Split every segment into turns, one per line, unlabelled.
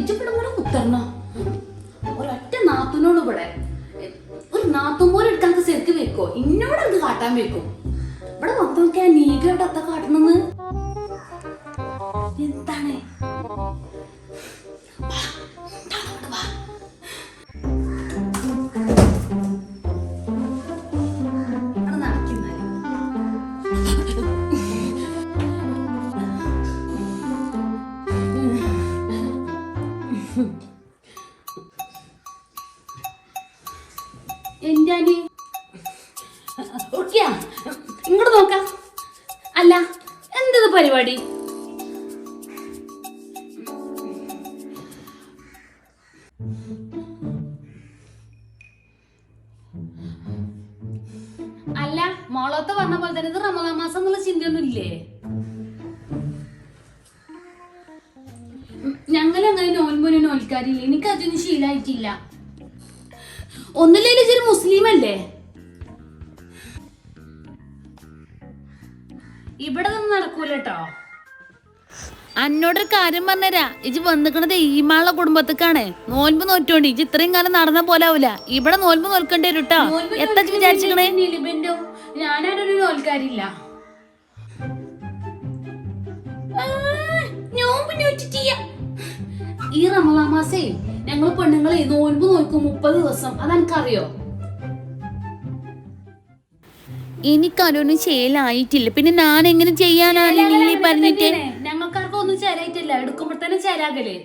ഇജിപ്പിടെ കുത്തരണോ ഒരൊറ്റ നാത്തുനോട് ഇവിടെ ഒരു നാത്തും പോലെ എടുക്കാൻ ശരിക്ക് വെക്കോ ഇന്നോട് എന്ത് കാട്ടാൻ വെക്കും ഇവിടെ മൊത്തമൊക്കെ നീകയുടെ അത്ത കാട്ടണെന്ന് എന്താണ് എന്താനി ഇങ്ങോട്ട് നോക്കാം അല്ല എന്തത് പരിപാടി അല്ല മോളത്ത് പറഞ്ഞ പോലെ തന്നെ ഇത് റമദാൻ മാസം എന്നുള്ള ചിന്തയൊന്നും ഇല്ലേ ഞങ്ങളങ്ങനെ നോൽമ്പൊരു നോൽക്കാരില്ല എനിക്ക് അതൊന്നും ശീലായിട്ടില്ല ഒന്നില്ലേലും ഇതൊരു മുസ്ലിം അല്ലേ ഇവിടെ ഒന്നും നടക്കൂലട്ടോ
അന്നോടൊരു കാര്യം പറഞ്ഞുതരാ ഇജ് വന്നിക്കണത് ഈമാളുടെ കുടുംബത്തേക്കാണ് നോൽമ്പ് നോറ്റോണ്ടി ഇജ് ഇത്രയും കാലം നടന്ന പോലെ ആവൂല ഇവിടെ നോൽമ്പ് നോൽക്കേണ്ടി വരും കേട്ടോ എത്ര വിചാരിച്ചിക്കണേ
നിലിബിന്റോ ഞാനൊരു നോൽക്കാരില്ല ഈ റമദാൻ മാസേ ഞങ്ങൾ പെണ്ണുങ്ങളെ നോൽമ്പ് നോക്കും 30 ദിവസം അതെനിക്കറിയോ
എനിക്കതൊന്നും ചേലായിട്ടില്ല പിന്നെ ഞാൻ എങ്ങനെ ചെയ്യാനാണ് നീ പറഞ്ഞിട്ട്
ഞങ്ങൾക്കാർക്കും ഒന്നും ചേലായിട്ടില്ല എടുക്കുമ്പോഴത്തേനും ചേലാകലേ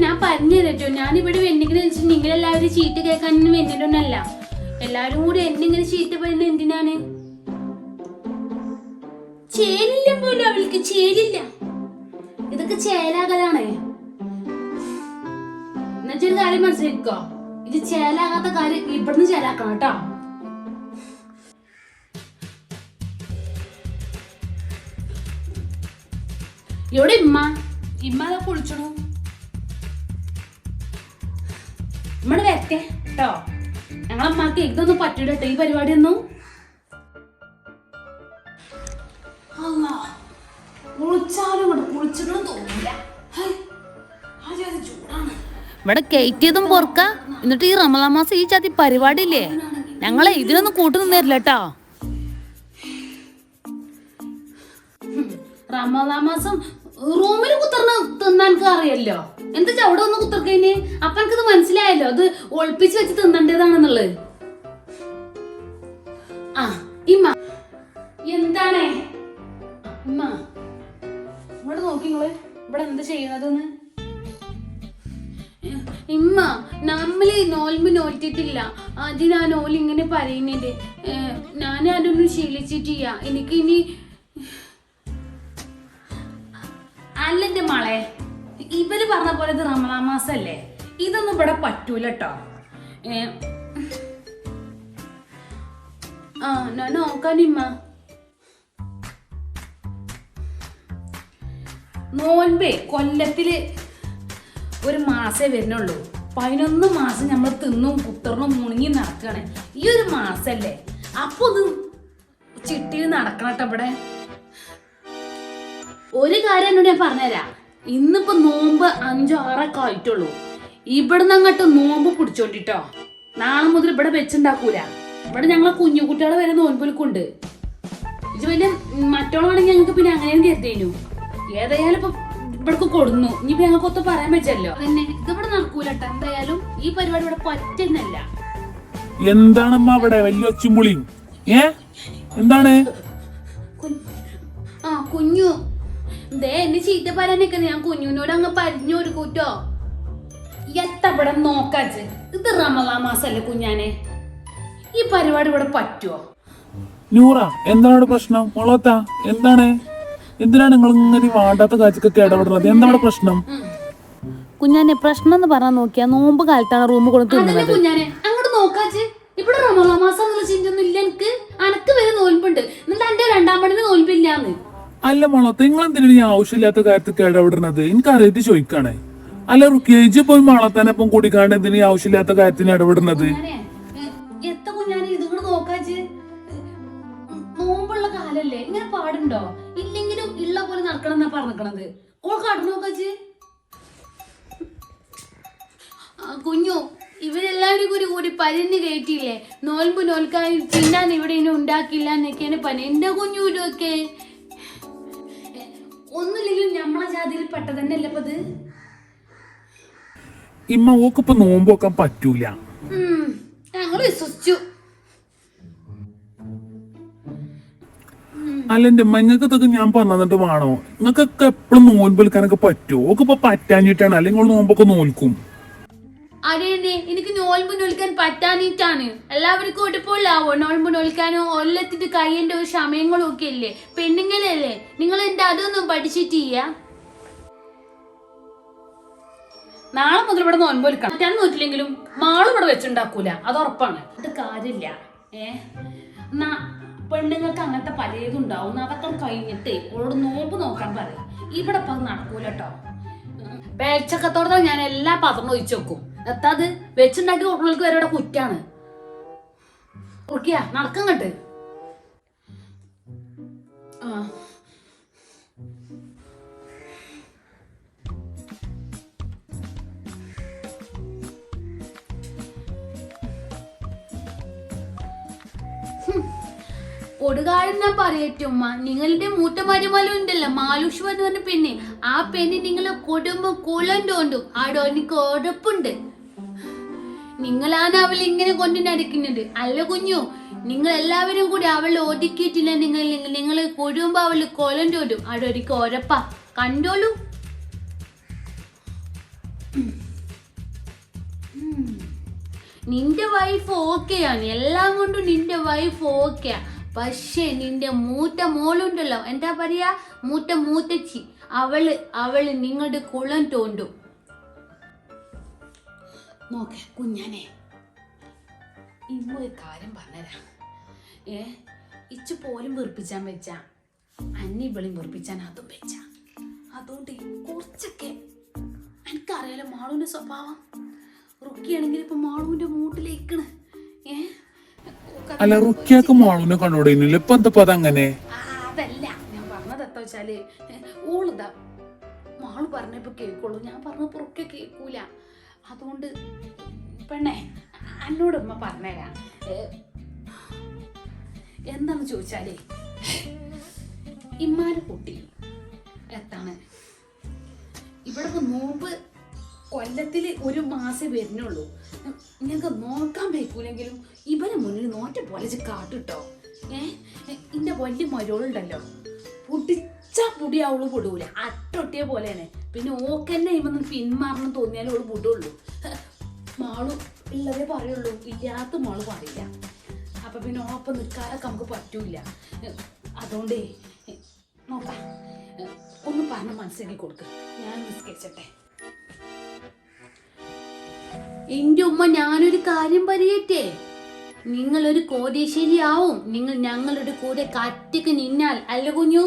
ഞാൻ പറഞ്ഞു തരട്ടോ ഞാനിവിടെ വെന്നിങ്ങനെ വെച്ചിട്ട് നിങ്ങളെല്ലാവരും ചീട്ട് കേൾക്കാനൊന്നും വെന്നിട്ടൊന്നല്ല എല്ലാരും കൂടി എന്നിങ്ങനെ ചീട്ട് പറയുന്നത് എന്തിനാണ് ചേലില്ല പോലും അവൾക്ക് ചേലില്ല ഇതൊക്കെ ചേലാകലാണ് എന്നുവെച്ചൊരു കാര്യം മനസ്സിലാക്കോ ഇത് ചേലാകാത്ത കാര്യം ഇവിടുന്ന് ചേലാക്കണം കേട്ടോ എവിടെ ഇമ്മ അതാ കുളിച്ചണു ഇമ്മടെ വരട്ടെ കേട്ടോ ഞങ്ങളമ്മക്ക് ഇതൊന്നും പറ്റൂല കേട്ടോ ഈ പരിപാടി ഒന്നും കുളിച്ചാലും ഇവിടെ കുളിച്ചിട്ടും തോന്നില്ല ചൂടാണ്
ഇവിടെ കയറ്റിയതും പൊറക്ക എന്നിട്ട് ഈ റമദാൻ മാസം ഈ ചാത്തി പരിപാടി ഇല്ലേ ഞങ്ങളെ ഇതിനൊന്നും കൂട്ടു നിന്നില്ല കേട്ടോ
റമദാൻ മാസം റൂമിൽ കുത്തർന്ന് തിന്നാൻ എനിക്ക് അറിയല്ലോ എന്താ അവിടെ ഒന്ന് കുത്തർക്കഴിഞ്ഞ് അപ്പൊ എനിക്കത് മനസ്സിലായല്ലോ അത് ഒളിപ്പിച്ച് വെച്ച് തിന്നണ്ടേതാണെന്നുള്ളത് ആ ഇമ്മ എന്താണ് ഇമ്മ ഇവിടെ നോക്കി നിങ്ങള് ഇവിടെ എന്താ ചെയ്യണതെന്ന് ഇമ്മ നമ്മള് നോൽമ്പ് നോറ്റിട്ടില്ല അതിനാ നോൽ ഇങ്ങനെ പറയുന്നത് ഞാൻ അതൊന്നും ശീലിച്ചിട്ടില്ല എനിക്ക് ഇനി അല്ലെന്റെ മളെ ഇവര് പറഞ്ഞ പോലെ ഇത് റമദാൻ മാസല്ലേ ഇതൊന്നും ഇവിടെ പറ്റൂല കേട്ടോ ഞാൻ നോക്കാനിമ്മ നോൽമ്പേ കൊല്ലത്തില് ഒരു മാസേ വരുന്നുള്ളൂ 11 മാസം നമ്മൾ തിന്നും കുത്തറിനും മുണങ്ങി നടക്കാണ് ഈ ഒരു മാസല്ലേ അപ്പൊ ഇത് ചിട്ടിയിൽ നടക്കണട്ടോ ഇവിടെ ഒരു കാര്യം എന്നോട് ഞാൻ പറഞ്ഞുതരാം ഇന്നിപ്പോ നോമ്പ് 5-6 ആയിട്ടുള്ളൂ ഇവിടുന്ന് അങ്ങോട്ട് നോമ്പ് പിടിച്ചോണ്ടിട്ടോ നാളെ മുതൽ ഇവിടെ വെച്ചുണ്ടാക്കൂല ഇവിടെ ഞങ്ങളെ കുഞ്ഞു കുട്ടികളെ വരെ നോൻപൊലിക്കുണ്ട് ഇത് വലിയ മറ്റോളാണെങ്കിൽ ഞങ്ങൾക്ക് പിന്നെ അങ്ങനെയും കരുതേനു ഏതായാലും ഇപ്പൊ ഇവിടക്ക് കൊടുന്നു ഇനിയിപ്പോ ഞങ്ങൾക്ക് ഒത്ത് പറയാൻ പറ്റല്ലോ തന്നെ ഇതിവിടെ നടക്കൂലട്ടോ എന്തായാലും ഈ പരിപാടി ഇവിടെ പറ്റുന്നല്ല
എന്താണമ്മ അവിടെ വലിയ ഒച്ചുംപുളിയും എന്താണ്
കുഞ്ഞു ദേ എന്നെ ചീത്ത പറയാനൊക്കെ ഞാൻ കുഞ്ഞുനോട് അങ്ങ് പരിഞ്ഞു ഒരു കൂട്ടോ എത്തവിടെ നോക്കാച്ച് ഇത് റമദാൻ മാസല്ലേ കുഞ്ഞാനെ ഈ പരിപാടി ഇവിടെ പറ്റുമോ
നൂറ എന്താണ് പ്രശ്നം മോളത്താ എന്താണ് എന്തിനാണ് നിങ്ങൾ ഇങ്ങനെ വാണ്ടാത്ത കാഴ്ചക്കൊക്കെ ഇടപെടുന്നത് എന്താണ് പ്രശ്നം
കുഞ്ഞാനെ പ്രശ്നം എന്ന് പറഞ്ഞാൽ നോക്കിയാ നോമ്പ് കാലത്താണ് റൂം കൊണ്ട്
കുഞ്ഞാനെ അങ്ങോട്ട് നോക്കാച്ച് ഇവിടെ റമദാൻ മാസം എന്നുള്ള ചിന്തയൊന്നും ഇല്ല എനിക്ക് അനക്ക് വരെ നോൽപ്പുണ്ട് എന്നിട്ട് എന്റെ 2ാം പണിന് നോൽപ്പില്ലാന്ന്
അല്ല മോളത്ത് നിങ്ങൾ എന്തിനാണ് ഈ ആവശ്യമില്ലാത്ത കാര്യത്തിൽ ഇടപെടുന്നത് എനിക്ക് അറിയാതെ ചോദിക്കാണേ അല്ല റുക്കേജ് പോയി മാളത്താനെ ഇപ്പം കൂടിക്കാണ്ട് എന്തിനാ ഈ ആവശ്യമില്ലാത്ത കാര്യത്തിന് ഇടപെടുന്നത്
എത്ത കുഞ്ഞാനെ ഇതുകൊണ്ട് നോക്കാച്ച് നോമ്പുള്ള കാലല്ലേ ഇങ്ങനെ നടക്കണത്. ഓൾ കാട്ടണോ കച്ചി? കുഞ്ഞു, ഇവരെല്ലാവരും കൂടി പരിന്ന് കയറ്റിയില്ലേ, നോൽമ്പ് നോൽക്കാൻ തിന്നാൻ ഇവിടെ ഇനി ഉണ്ടാക്കില്ല എന്നൊക്കെയാണ് പനി. എന്റെ കുഞ്ഞു ഇതൊക്കെ ഒന്നുമില്ലെങ്കിലും നമ്മളെ ജാതിയിൽ പെട്ടതന്നെയല്ലേ ഇപ്പൊ ഇത്.
ഇമ്മ ഓക്കിപ്പോ നോമ്പ് വെക്കാൻ പറ്റൂല.
ഞങ്ങൾ വിശ്വസിച്ചു.
അല്ല എന്റെ അമ്മ, നിങ്ങൾക്ക് ഇതൊക്കെ ഞാൻ പറഞ്ഞിട്ട് വേണോ? നിങ്ങൾക്കൊക്കെ എപ്പോഴും നോമ്പ് വിൽക്കാനൊക്കെ പറ്റുമോ? ഓക്കിപ്പോ പറ്റാഞ്ഞിട്ടാണ്, അല്ലെങ്കിൽ നോമ്പൊക്കെ നോൽക്കും.
അതെന്നെ, എനിക്ക് നോൽമ്പ് നോൽക്കാൻ പറ്റാനിട്ടാണ്. എല്ലാവർക്കും ഒടുപ്പോലാവോ നോൽമ്പ് നോൽക്കാനോ? ഒല്ലത്തിന്റെ കയ്യന്റെ ഒരു സമയങ്ങളും ഒക്കെ അല്ലേ, പെണ്ണുങ്ങളല്ലേ. നിങ്ങൾ എന്താ അതൊന്നും പഠിച്ചിട്ടില്ല? നാളെ മുതൽ ഇവിടെ നോൻപ് നോൽക്കാം. പറ്റാൻ നോറ്റില്ലെങ്കിലും മാളും ഇവിടെ വെച്ചുണ്ടാക്കൂല, അത് ഉറപ്പാണ്. അത് കാര്യമില്ല. പെണ്ണുങ്ങൾക്ക് അങ്ങനത്തെ പലതും ഉണ്ടാവും. അതൊക്കെ കഴിഞ്ഞിട്ട് ഓളോട് നോമ്പ് നോക്കാൻ പറയും. ഇവിടെ ഇപ്പൊ അത് നടക്കൂല കേട്ടോ. പേച്ചക്കത്തോടെ ഞാൻ എല്ലാ പാത്രങ്ങളും ഒഴിച്ചു വെക്കും. എത്താത് വെച്ചുണ്ടാക്കി കുട്ടികൾക്ക് വരെ ഇവിടെ കുറ്റാണ്. ഓർക്കിയാ നടക്കം കണ്ട്. ഒടുകാലം ഞാൻ പറയറ്റുമ്മ, നിങ്ങളുടെ മൂത്ത മരുമലും ഉണ്ടല്ലോ മാലുഷ് എന്ന് പറഞ്ഞ പെണ്ണ്, ആ പെണ്ണ് നിങ്ങളെ കുടുംബം കുളം തോണ്ടും. അവിടെ എനിക്ക് ഉറപ്പുണ്ട്. നിങ്ങളാണ് അവൾ ഇങ്ങനെ കൊണ്ടു നടക്കുന്നത്. അല്ല കുഞ്ഞു, നിങ്ങൾ എല്ലാവരും കൂടി അവളെ ഒതുക്കിയിട്ടില്ല. നിങ്ങൾ കുടുംബം അവള് കൊളം തോണ്ടും. അവിടെ എനിക്ക് ഉറപ്പാ, കണ്ടോളൂ. നിന്റെ വൈഫ് ഓക്കെയാണ്, എല്ലാം കൊണ്ടും നിന്റെ വൈഫ് ഓക്കെയാ. പക്ഷേ നിന്റെ മൂത്ത മോളുണ്ടല്ലോ, എന്താ പറയാ, മൂത്തച്ചി, അവള് നിങ്ങളുടെ കുളം തോണ്ടും. നോക്കെ കുഞ്ഞാനെ, ഇന്നൊരു കാര്യം പറഞ്ഞുതരാം. ഇച്ചു പോലും വെറുപ്പിച്ചാൻ വെച്ച, അന്നി ഇവളും വെറുപ്പിച്ചാൻ അതും വെച്ച. അതുകൊണ്ട് കുറച്ചൊക്കെ എനിക്കറിയാലോ മാളുവിന്റെ സ്വഭാവം. റുക്കിയാണെങ്കിൽ ഇപ്പൊ മാളുവിന്റെ മൂട്ടിലേക്കണ്.
അല്ല റുക്കിയാക്ക് മാളുവിനെ കണ്ടോടില്ല, ഇപ്പൊ എന്താ അതങ്ങനെ?
അതല്ല ഞാൻ പറഞ്ഞത് എത്താ വെച്ചാല്, ഓളിതാ മാള് പറഞ്ഞപ്പോ കേൾക്കുള്ളൂ, ഞാൻ പറഞ്ഞപ്പോ റുക്ക കേൾക്കൂല. അതുകൊണ്ട് പെണ്ണെ എന്നോട് ഉമ്മ പറഞ്ഞുതരാം. എന്താന്ന് ചോദിച്ചാലേ, ഇമ്മാന്റെ കുട്ടി എത്താണ് ഇവിടെ നോമ്പ് കൊല്ലത്തിൽ ഒരു മാസം വരുന്നുള്ളൂ. ഞങ്ങൾക്ക് നോക്കാൻ പറ്റൂലെങ്കിലും ഇവരെ മുന്നിൽ നോറ്റ പോലെ കാട്ടുട്ടോ. ഇന്റെ വലിയ മരോളുണ്ടല്ലോ, പൊടിച്ച പൊടി അവള് പൊടൂല, അട്ടൊട്ടിയ പോലെയാണ്. പിന്നെ ഓക്കെന്നെ ഇവന്ന് പിന്മാറണം തോന്നിയാലും അവള് പൊടുള്ളൂ. മാളു ഉള്ളതേ പറയുള്ളൂ, ഇല്ലാത്ത മാള് പറയില്ല. അപ്പൊ പിന്നെ ഓപ്പം നിൽക്കാനൊക്കെ നമുക്ക് പറ്റൂല. അതുകൊണ്ടേ നോക്കാം, ഒന്ന് പറഞ്ഞ് മനസ്സിലാക്കി കൊടുക്ക്. ഞാൻ നിസ്കരിച്ചട്ടെ. എന്റെ ഉമ്മ, ഞാനൊരു കാര്യം പറയട്ടെ. നിങ്ങളൊരു കോടീശ്വരി ആവും, നിങ്ങൾ ഞങ്ങളുടെ കൂടെ കറ്റക്ക് നിന്നാൽ. അല്ല കുഞ്ഞു?